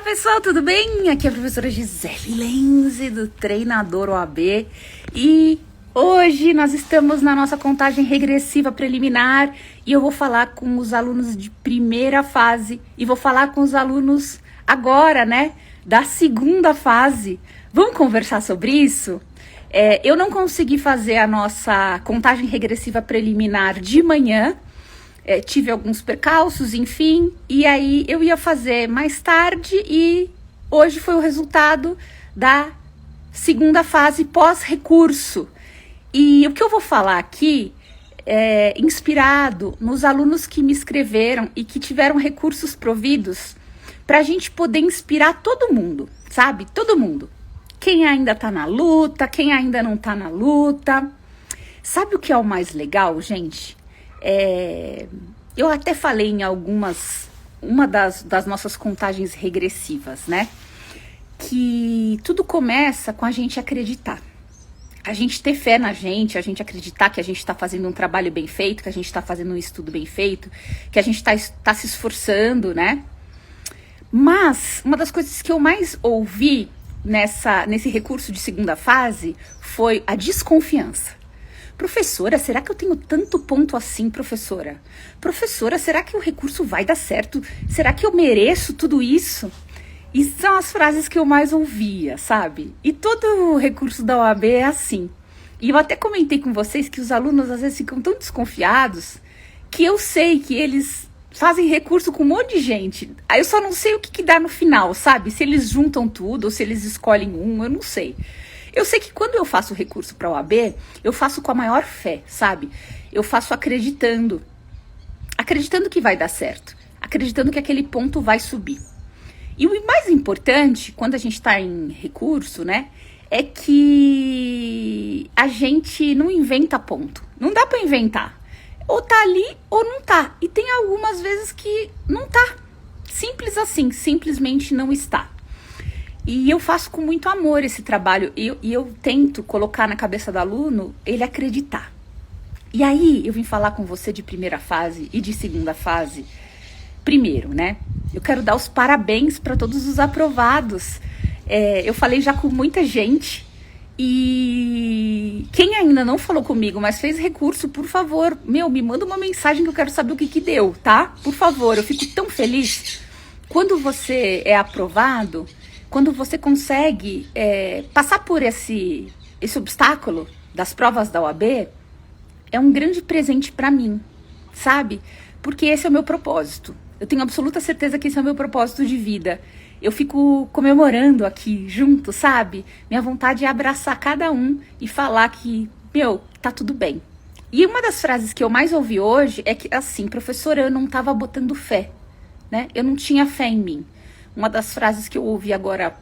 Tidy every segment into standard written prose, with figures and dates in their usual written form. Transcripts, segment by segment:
pessoal, tudo bem? Aqui é a professora Gisele Lenze do Treinador OAB e hoje nós estamos na nossa contagem regressiva preliminar e eu vou falar com os alunos de primeira fase e vou falar com os alunos agora, né, da segunda fase. Vamos conversar sobre isso? Eu não consegui fazer a nossa contagem regressiva preliminar de manhã. Tive alguns percalços, enfim, e aí eu ia fazer mais tarde e hoje foi o resultado da segunda fase pós-recurso. E o que eu vou falar aqui é inspirado nos alunos que me escreveram e que tiveram recursos providos para a gente poder inspirar todo mundo, sabe? Todo mundo. Quem ainda tá na luta, quem ainda não tá na luta. Sabe o que é o mais legal, gente? Eu até falei em uma das nossas contagens regressivas, né? Que tudo começa com a gente acreditar. A gente ter fé na gente, a gente acreditar que a gente está fazendo um trabalho bem feito, que a gente está fazendo um estudo bem feito, que a gente tá se esforçando, né? Mas uma das coisas que eu mais ouvi nesse recurso de segunda fase foi a desconfiança. Professora, será que eu tenho tanto ponto assim, professora? Professora, será que o recurso vai dar certo? Será que eu mereço tudo isso? E são as frases que eu mais ouvia, sabe? E todo o recurso da OAB é assim. E eu até comentei com vocês que os alunos às vezes ficam tão desconfiados que eu sei que eles fazem recurso com um monte de gente. Aí eu só não sei o que dá no final, sabe? Se eles juntam tudo ou se eles escolhem um, eu não sei. Eu sei que quando eu faço recurso para a OAB, eu faço com a maior fé, sabe? Eu faço acreditando que vai dar certo, acreditando que aquele ponto vai subir. E o mais importante, quando a gente está em recurso, né, é que a gente não inventa ponto. Não dá para inventar. Ou tá ali ou não tá. E tem algumas vezes que não tá. Simples assim, simplesmente não está. E eu faço com muito amor esse trabalho e eu tento colocar na cabeça do aluno ele acreditar. E aí eu vim falar com você de primeira fase e de segunda fase. Primeiro, né? Eu quero dar os parabéns para todos os aprovados. Eu falei já com muita gente e quem ainda não falou comigo, mas fez recurso, por favor, me manda uma mensagem que eu quero saber o que deu, tá? Por favor, eu fico tão feliz. Quando você é aprovado, quando você consegue passar por esse obstáculo das provas da OAB, é um grande presente para mim, sabe? Porque esse é o meu propósito. Eu tenho absoluta certeza que esse é o meu propósito de vida. Eu fico comemorando aqui junto, sabe? Minha vontade é abraçar cada um e falar que, tá tudo bem. E uma das frases que eu mais ouvi hoje é que, assim, professora, eu não tava botando fé, né? Eu não tinha fé em mim. Uma das frases que eu ouvi agora,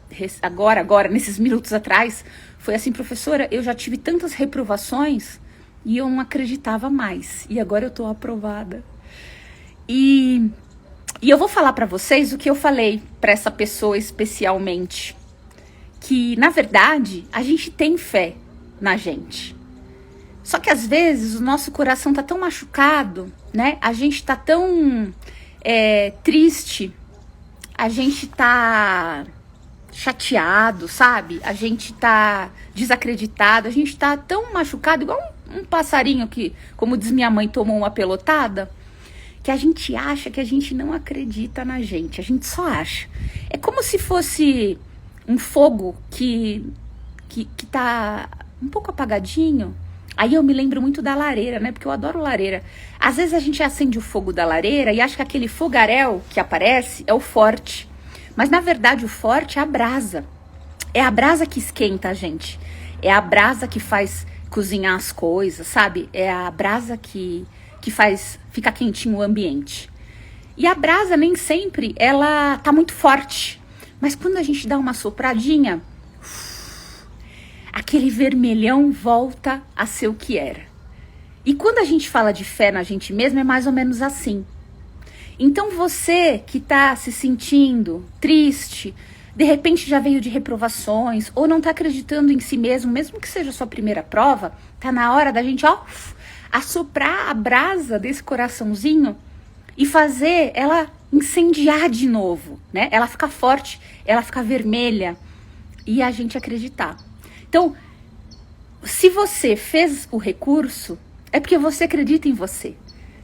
nesses minutos atrás, foi assim, professora, eu já tive tantas reprovações e eu não acreditava mais. E agora eu tô aprovada. E eu vou falar para vocês o que eu falei para essa pessoa especialmente. Que, na verdade, a gente tem fé na gente. Só que, às vezes, o nosso coração tá tão machucado, né? A gente tá tão triste. A gente tá chateado, sabe? A gente tá desacreditado, a gente tá tão machucado, igual um passarinho que, como diz minha mãe, tomou uma pelotada, que a gente acha que a gente não acredita na gente, a gente só acha. É como se fosse um fogo que tá um pouco apagadinho. Aí eu me lembro muito da lareira, né? Porque eu adoro lareira. Às vezes a gente acende o fogo da lareira e acha que aquele fogaréu que aparece é o forte. Mas na verdade o forte é a brasa. É a brasa que esquenta a gente. É a brasa que faz cozinhar as coisas, sabe? É a brasa que faz ficar quentinho o ambiente. E a brasa nem sempre ela tá muito forte. Mas quando a gente dá uma sopradinha, aquele vermelhão volta a ser o que era. E quando a gente fala de fé na gente mesmo, é mais ou menos assim. Então você que tá se sentindo triste, de repente já veio de reprovações, ou não tá acreditando em si mesmo, mesmo que seja a sua primeira prova, tá na hora da gente, assoprar a brasa desse coraçãozinho e fazer ela incendiar de novo, né? Ela ficar forte, ela ficar vermelha e a gente acreditar. Então, se você fez o recurso, é porque você acredita em você.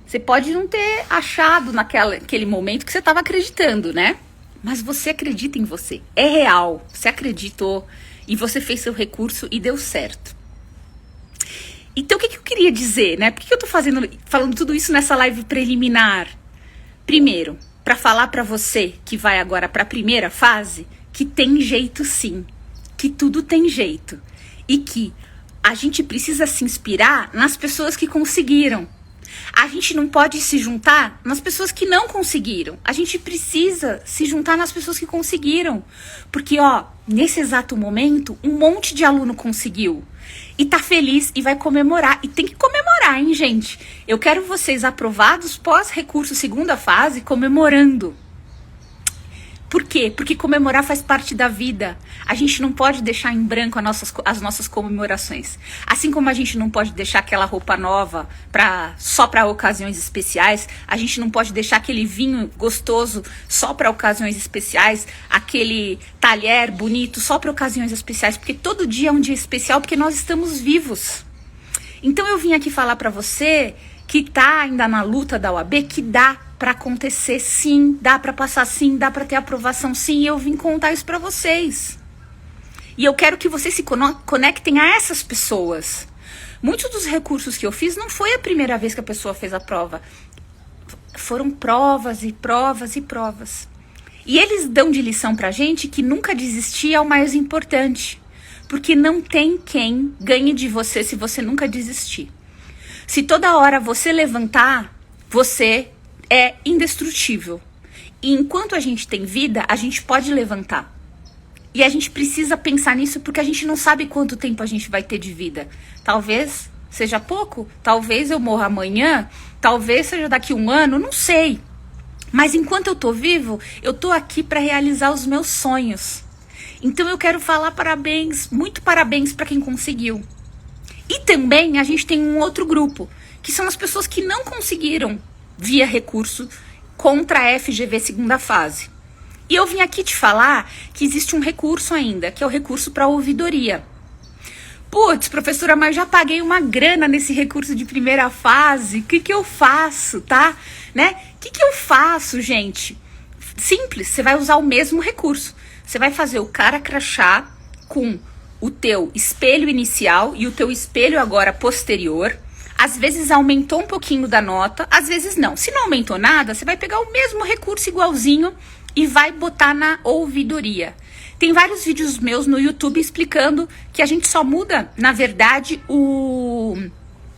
Você pode não ter achado naquele momento que você estava acreditando, né? Mas você acredita em você. É real. Você acreditou e você fez seu recurso e deu certo. Então, o que eu queria dizer, né? Por que eu tô falando tudo isso nessa live preliminar? Primeiro, para falar para você que vai agora para a primeira fase, que tem jeito sim. Que tudo tem jeito. E que a gente precisa se inspirar nas pessoas que conseguiram. A gente não pode se juntar nas pessoas que não conseguiram. A gente precisa se juntar nas pessoas que conseguiram. Porque, ó, nesse exato momento, um monte de aluno conseguiu. E tá feliz e vai comemorar. E tem que comemorar, hein, gente? Eu quero vocês aprovados pós-recurso segunda fase comemorando. Por quê? Porque comemorar faz parte da vida. A gente não pode deixar em branco as nossas comemorações. Assim como a gente não pode deixar aquela roupa nova só para ocasiões especiais, a gente não pode deixar aquele vinho gostoso só para ocasiões especiais, aquele talher bonito só para ocasiões especiais, porque todo dia é um dia especial, porque nós estamos vivos. Então eu vim aqui falar para você que tá ainda na luta da OAB, que dá para acontecer sim, dá para passar sim, dá para ter aprovação sim, e eu vim contar isso para vocês. E eu quero que vocês se conectem a essas pessoas. Muitos dos recursos que eu fiz não foi a primeira vez que a pessoa fez a prova. Foram provas e provas e provas. E eles dão de lição pra gente que nunca desistir é o mais importante. Porque não tem quem ganhe de você se você nunca desistir. Se toda hora você levantar, você é indestrutível. E enquanto a gente tem vida, a gente pode levantar. E a gente precisa pensar nisso porque a gente não sabe quanto tempo a gente vai ter de vida. Talvez seja pouco, talvez eu morra amanhã, talvez seja daqui a um ano, não sei. Mas enquanto eu tô vivo, eu tô aqui para realizar os meus sonhos. Então eu quero falar parabéns, muito parabéns para quem conseguiu. E também a gente tem um outro grupo, que são as pessoas que não conseguiram via recurso contra a FGV segunda fase. E eu vim aqui te falar que existe um recurso ainda, que é o recurso para ouvidoria. Putz, professora, mas já paguei uma grana nesse recurso de primeira fase, o que eu faço, tá? Né? O que eu faço, gente? Simples, você vai usar o mesmo recurso. Você vai fazer o cara crachá com o teu espelho inicial e o teu espelho agora posterior. Às vezes aumentou um pouquinho da nota, às vezes não. Se não aumentou nada, você vai pegar o mesmo recurso igualzinho e vai botar na ouvidoria. Tem vários vídeos meus no YouTube explicando que a gente só muda, na verdade, o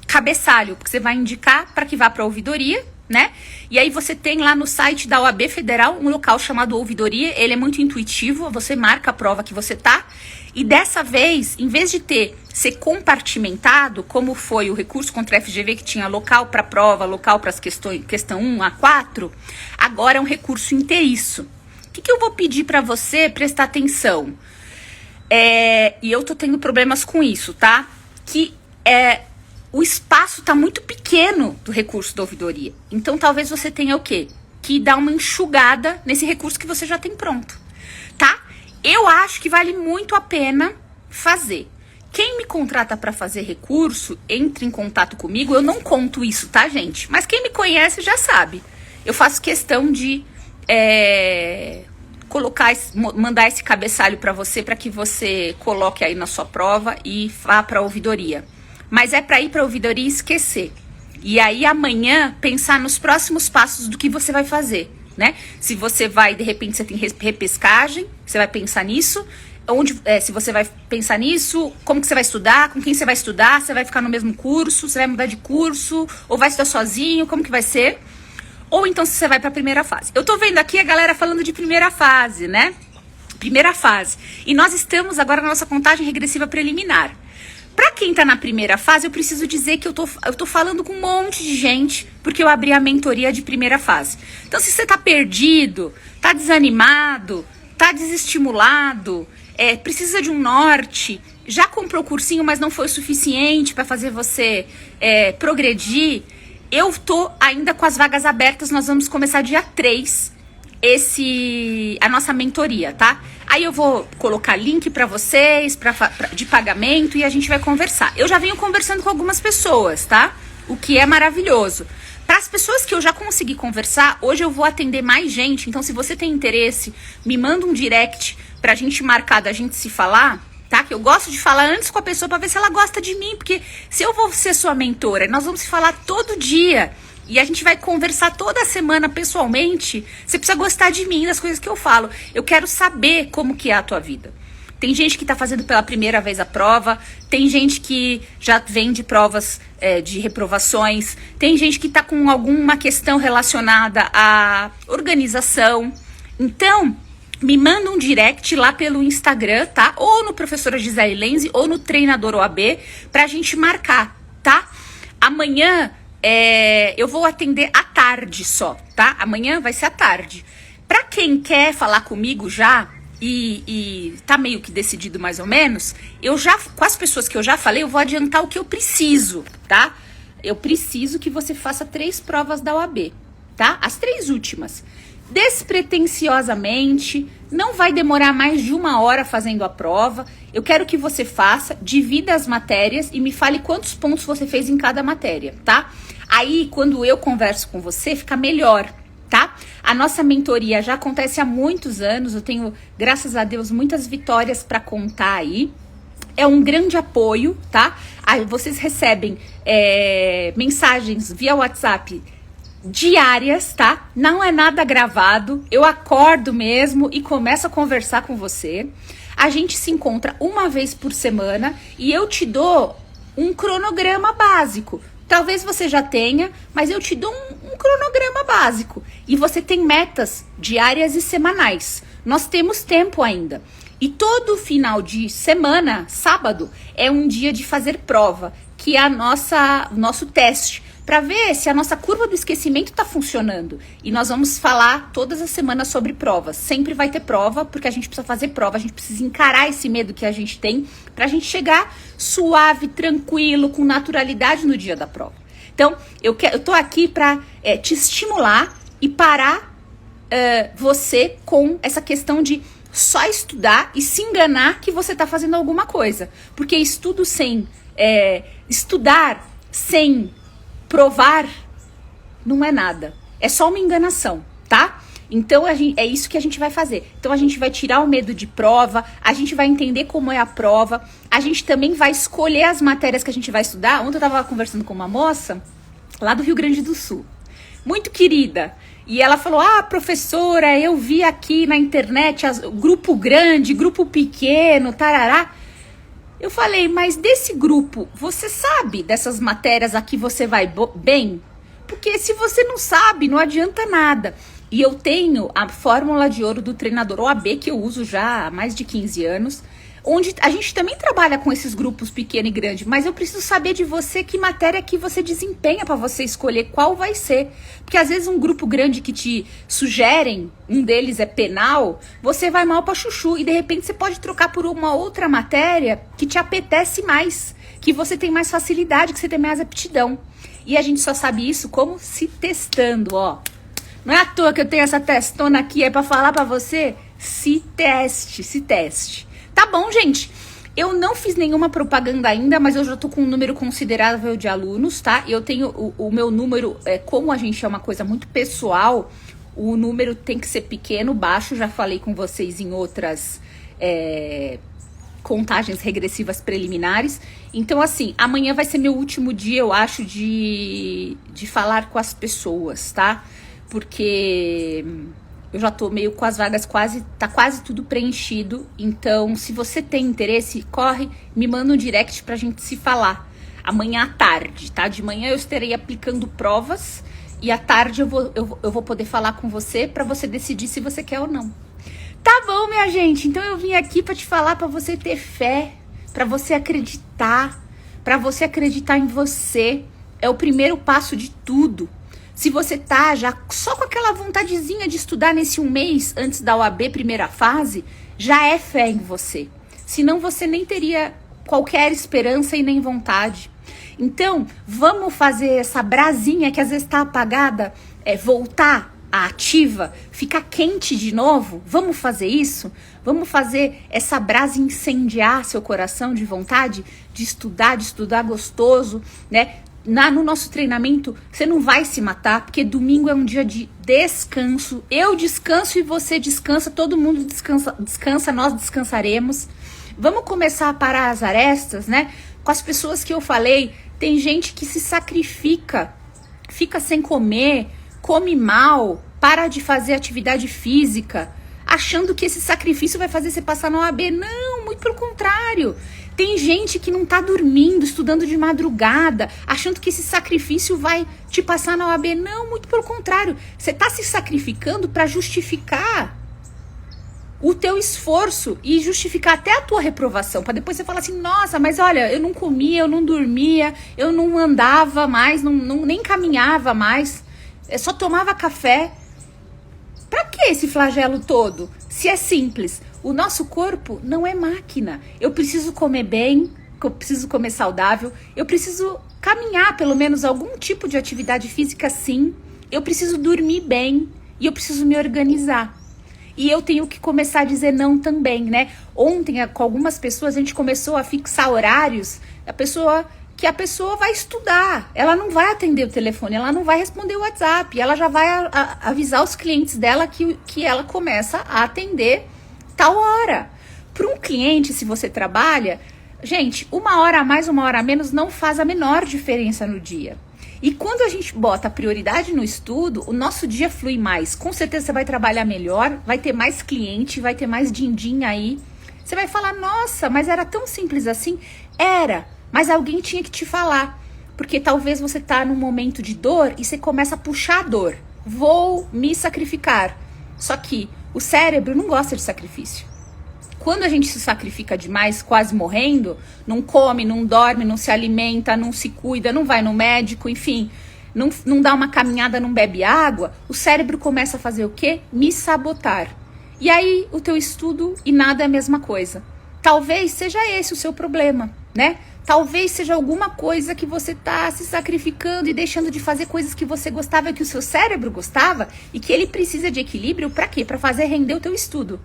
cabeçalho, porque você vai indicar para que vá para a ouvidoria, né? E aí você tem lá no site da OAB Federal um local chamado ouvidoria, ele é muito intuitivo, você marca a prova que você tá, e dessa vez, em vez de ser compartimentado, como foi o recurso contra a FGV que tinha local para prova, local para as questões, questão 1 a 4, agora é um recurso inteiriço. O que eu vou pedir para você prestar atenção? E eu tô tendo problemas com isso, tá? O espaço tá muito pequeno do recurso da ouvidoria. Então talvez você tenha o quê? Que dar uma enxugada nesse recurso que você já tem pronto, tá? Eu acho que vale muito a pena fazer. Quem me contrata para fazer recurso, entre em contato comigo. Eu não conto isso, tá, gente? Mas quem me conhece já sabe. Eu faço questão de mandar esse cabeçalho para você, para que você coloque aí na sua prova e vá para a ouvidoria. Mas é para ir para a ouvidoria e esquecer. E aí amanhã pensar nos próximos passos do que você vai fazer, né? Se você vai, de repente, você tem repescagem, você vai pensar nisso. Se você vai pensar nisso, como que você vai estudar, com quem você vai estudar, você vai ficar no mesmo curso, você vai mudar de curso, ou vai estudar sozinho, como que vai ser? Ou então se você vai para a primeira fase. Eu tô vendo aqui a galera falando de primeira fase, né? Primeira fase. E nós estamos agora na nossa contagem regressiva preliminar. Para quem tá na primeira fase, eu preciso dizer que eu tô falando com um monte de gente, porque eu abri a mentoria de primeira fase. Então, se você tá perdido, tá desanimado, tá desestimulado, precisa de um norte, já comprou o cursinho, mas não foi o suficiente para fazer você progredir, eu tô ainda com as vagas abertas. Nós vamos começar dia 3 a nossa mentoria, tá? Aí eu vou colocar link pra vocês, de pagamento, e a gente vai conversar. Eu já venho conversando com algumas pessoas, tá? O que é maravilhoso. Para as pessoas que eu já consegui conversar, hoje eu vou atender mais gente. Então, se você tem interesse, me manda um direct pra gente marcar, da gente se falar, tá? Que eu gosto de falar antes com a pessoa pra ver se ela gosta de mim. Porque se eu vou ser sua mentora, nós vamos se falar todo dia. E a gente vai conversar toda semana pessoalmente. Você precisa gostar de mim, das coisas que eu falo. Eu quero saber como que é a tua vida. Tem gente que tá fazendo pela primeira vez a prova. Tem gente que já vem de provas de reprovações. Tem gente que tá com alguma questão relacionada à organização. Então, me manda um direct lá pelo Instagram, tá? Ou no Professora Gisele Lenzi, ou no Treinador OAB, pra gente marcar, tá? Amanhã... eu vou atender à tarde só, tá? Amanhã vai ser à tarde. Pra quem quer falar comigo já e tá meio que decidido mais ou menos, com as pessoas que eu já falei, eu vou adiantar o que eu preciso, tá? Eu preciso que você faça 3 provas da OAB, tá? As 3 últimas. Despretensiosamente, não vai demorar mais de 1 hora fazendo a prova. Eu quero que você faça, divida as matérias e me fale quantos pontos você fez em cada matéria, tá? Aí, quando eu converso com você, fica melhor, tá? A nossa mentoria já acontece há muitos anos, eu tenho, graças a Deus, muitas vitórias para contar aí. É um grande apoio, tá? Aí vocês recebem mensagens via WhatsApp diárias, tá? Não é nada gravado. Eu acordo mesmo e começo a conversar com você. A gente se encontra uma vez por semana e eu te dou um cronograma básico. Talvez você já tenha, mas eu te dou um cronograma básico. E você tem metas diárias e semanais. Nós temos tempo ainda. E todo final de semana, sábado, é um dia de fazer prova, que é nosso teste, para ver se a nossa curva do esquecimento está funcionando. E nós vamos falar todas as semanas sobre provas. Sempre vai ter prova, porque a gente precisa fazer prova, a gente precisa encarar esse medo que a gente tem, para a gente chegar suave, tranquilo, com naturalidade no dia da prova. Então, eu tô aqui para te estimular e parar você com essa questão de só estudar e se enganar que você está fazendo alguma coisa. Porque estudar sem provar não é nada. É só uma enganação, tá? Então, é isso que a gente vai fazer. Então, a gente vai tirar o medo de prova, a gente vai entender como é a prova, a gente também vai escolher as matérias que a gente vai estudar. Ontem eu tava conversando com uma moça lá do Rio Grande do Sul, muito querida, e ela falou, professora, eu vi aqui na internet grupo grande, grupo pequeno, tarará. Eu falei, mas desse grupo, você sabe dessas matérias aqui você vai bem? Porque se você não sabe, não adianta nada. E eu tenho a fórmula de ouro do treinador OAB, que eu uso já há mais de 15 anos, onde a gente também trabalha com esses grupos pequeno e grande, mas eu preciso saber de você que matéria que você desempenha para você escolher qual vai ser. Porque às vezes um grupo grande que te sugerem, um deles é penal, você vai mal para chuchu e de repente você pode trocar por uma outra matéria que te apetece mais, que você tem mais facilidade, que você tem mais aptidão. E a gente só sabe isso como se testando, ó. Não é à toa que eu tenho essa testona aqui, é para falar para você, se teste. Tá bom, gente? Eu não fiz nenhuma propaganda ainda, mas eu já tô com um número considerável de alunos, tá? Eu tenho o meu número, como a gente é uma coisa muito pessoal, o número tem que ser pequeno, baixo, já falei com vocês em outras contagens regressivas preliminares. Então, assim, amanhã vai ser meu último dia, eu acho, de falar com as pessoas, tá? Porque eu já tô meio com as vagas tá quase tudo preenchido. Então, se você tem interesse, corre, me manda um direct pra gente se falar. Amanhã à tarde, tá? De manhã eu estarei aplicando provas e à tarde eu vou poder falar com você pra você decidir se você quer ou não. Tá bom, minha gente? Então eu vim aqui pra te falar, pra você ter fé, pra você acreditar em você. É o primeiro passo de tudo. Se você tá já só com aquela vontadezinha de estudar nesse 1 mês antes da OAB primeira fase, já é fé em você. Senão você nem teria qualquer esperança e nem vontade. Então, vamos fazer essa brasinha que às vezes tá apagada, voltar a ativa, ficar quente de novo? Vamos fazer isso? Vamos fazer essa brasa incendiar seu coração de vontade de estudar gostoso, né? No nosso treinamento, você não vai se matar, porque domingo é um dia de descanso. Eu descanso e você descansa, todo mundo descansa, nós descansaremos. Vamos começar a parar as arestas, né? Com as pessoas que eu falei, tem gente que se sacrifica, fica sem comer, come mal, para de fazer atividade física, achando que esse sacrifício vai fazer você passar na OAB. Não, muito pelo contrário. Tem gente que não tá dormindo, estudando de madrugada, achando que esse sacrifício vai te passar na OAB. Não, muito pelo contrário. Você tá se sacrificando para justificar o teu esforço e justificar até a tua reprovação, para depois você falar assim, nossa, mas olha, eu não comia, eu não dormia, eu não andava mais, nem caminhava mais, eu só tomava café. Pra que esse flagelo todo? Se é simples, o nosso corpo não é máquina. Eu preciso comer bem, eu preciso comer saudável, eu preciso caminhar pelo menos algum tipo de atividade física, sim, eu preciso dormir bem e eu preciso me organizar. E eu tenho que começar a dizer não também, né? Ontem, com algumas pessoas, a gente começou a fixar horários, a pessoa vai estudar, ela não vai atender o telefone, ela não vai responder o WhatsApp, ela já vai avisar os clientes dela que ela começa a atender tal hora. Para um cliente, se você trabalha, gente, 1 hora a mais, 1 hora a menos não faz a menor diferença no dia. E quando a gente bota a prioridade no estudo, o nosso dia flui mais. Com certeza você vai trabalhar melhor, vai ter mais cliente, vai ter mais din-din aí. Você vai falar, nossa, mas era tão simples assim? Era, mas alguém tinha que te falar. Porque talvez você tá num momento de dor e você começa a puxar a dor. Vou me sacrificar. Só que o cérebro não gosta de sacrifício. Quando a gente se sacrifica demais, quase morrendo, não come, não dorme, não se alimenta, não se cuida, não vai no médico, enfim, não dá uma caminhada, não bebe água, o cérebro começa a fazer o quê? Me sabotar. E aí o teu estudo e nada é a mesma coisa. Talvez seja esse o seu problema, né? Talvez seja alguma coisa que você tá se sacrificando e deixando de fazer coisas que você gostava, que o seu cérebro gostava e que ele precisa de equilíbrio para quê? Para fazer render o teu estudo.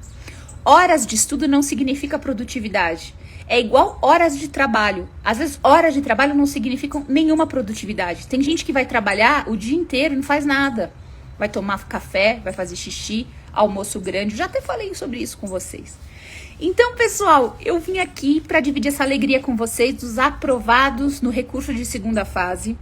Horas de estudo não significa produtividade. É igual horas de trabalho. Às vezes, horas de trabalho não significam nenhuma produtividade. Tem gente que vai trabalhar o dia inteiro e não faz nada. Vai tomar café, vai fazer xixi, almoço grande. Já até falei sobre isso com vocês. Então, pessoal, eu vim aqui para dividir essa alegria com vocês dos aprovados no recurso de segunda fase.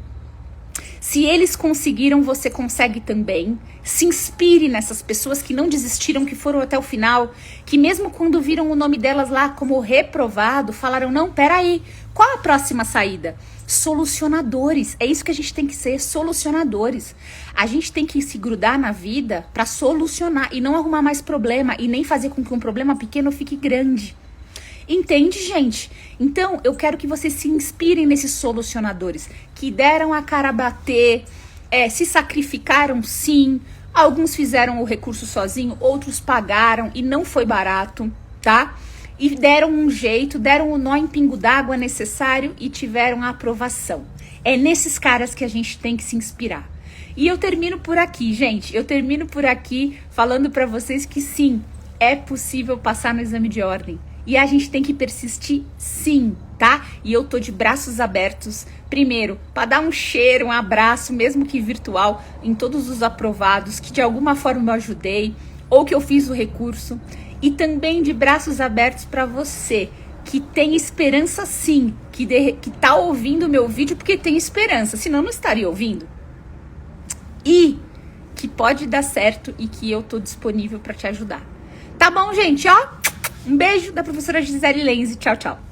Se eles conseguiram, você consegue também. Se inspire nessas pessoas que não desistiram, que foram até o final, que mesmo quando viram o nome delas lá como reprovado, falaram, não, peraí, qual a próxima saída? Solucionadores, é isso que a gente tem que ser, solucionadores. A gente tem que se grudar na vida para solucionar e não arrumar mais problema e nem fazer com que um problema pequeno fique grande. Entende, gente? Então, eu quero que vocês se inspirem nesses solucionadores que deram a cara a bater, se sacrificaram sim, alguns fizeram o recurso sozinho, outros pagaram e não foi barato, tá? E deram um jeito, deram o nó em pingo d'água necessário e tiveram a aprovação. É nesses caras que a gente tem que se inspirar. E eu termino por aqui, gente. Eu termino por aqui falando pra vocês que sim, é possível passar no exame de ordem. E a gente tem que persistir sim, tá? E eu tô de braços abertos, primeiro, para dar um cheiro, um abraço, mesmo que virtual, em todos os aprovados, que de alguma forma eu ajudei, ou que eu fiz o recurso. E também de braços abertos para você, que tem esperança sim, que tá ouvindo o meu vídeo porque tem esperança, senão não estaria ouvindo. E que pode dar certo e que eu tô disponível para te ajudar. Tá bom, gente? Ó, um beijo da professora Gisele Lenze. Tchau, tchau.